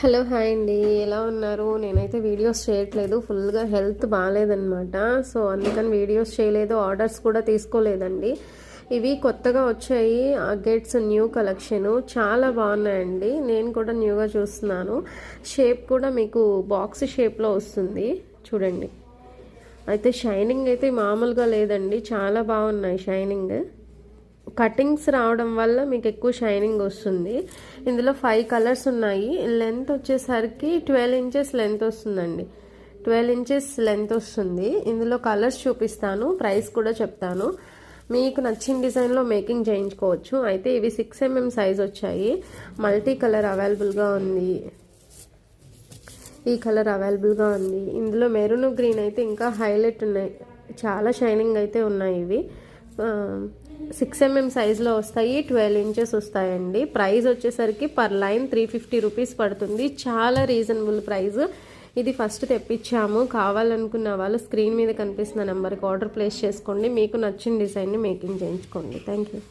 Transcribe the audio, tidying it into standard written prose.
Hello hi అండి, ఎలా ఉన్నారు? నేనైతే వీడియోస్ చేయట్లేదు, ఫుల్గా హెల్త్ బాగాలేదనమాట. సో అందుకని వీడియోస్ చేయలేదు, ఆర్డర్స్ కూడా తీసుకోలేదండి. ఇవి కొత్తగా వచ్చాయి గెట్స్ న్యూ కలెక్షన్, చాలా బాగున్నాయండి. నేను కూడా న్యూగా చూస్తున్నాను. షేప్ కూడా మీకు బాక్స్ షేప్లో వస్తుంది చూడండి. అయితే షైనింగ్ అయితే మామూలుగా లేదండి, చాలా బాగున్నాయి షైనింగ్. కటింగ్స్ రావడం వల్ల మీకు ఎక్కువ షైనింగ్ వస్తుంది. ఇందులో 5 కలర్స్ ఉన్నాయి. లెంత్ వచ్చేసరికి 12 ఇంచెస్ లెంత్ వస్తుందండి. 12 ఇంచెస్ లెంత్ వస్తుంది. ఇందులో కలర్స్ చూపిస్తాను, ప్రైస్ కూడా చెప్తాను. మీకు నచ్చిన డిజైన్లో మేకింగ్ చేయించుకోవచ్చు. అయితే ఇవి 6 mm సైజ్ వచ్చాయి. మల్టీ కలర్ అవైలబుల్గా ఉంది. ఈ కలర్ అవైలబుల్గా ఉంది. ఇందులో మెరూన్ గ్రీన్ అయితే ఇంకా హైలైట్ ఉన్నాయి, చాలా షైనింగ్ అయితే ఉన్నాయి. ఇవి 6 mm సైజులో వస్తాయి, 12 ఇంచెస్ వస్తాయండి. ప్రైస్ వచ్చేసరికి పర్ లైన్ 350 రూపీస్ పడుతుంది, చాలా రీజనబుల్ ప్రైస్. ఇది ఫస్ట్ తెప్పించాము. కావాలనుకున్న వాళ్ళు స్క్రీన్ మీద కనిపిస్తున్న నెంబర్కి ఆర్డర్ ప్లేస్ చేసుకోండి. మీకు నచ్చిన డిజైన్ని మేకింగ్ చేయించుకోండి. Thank you.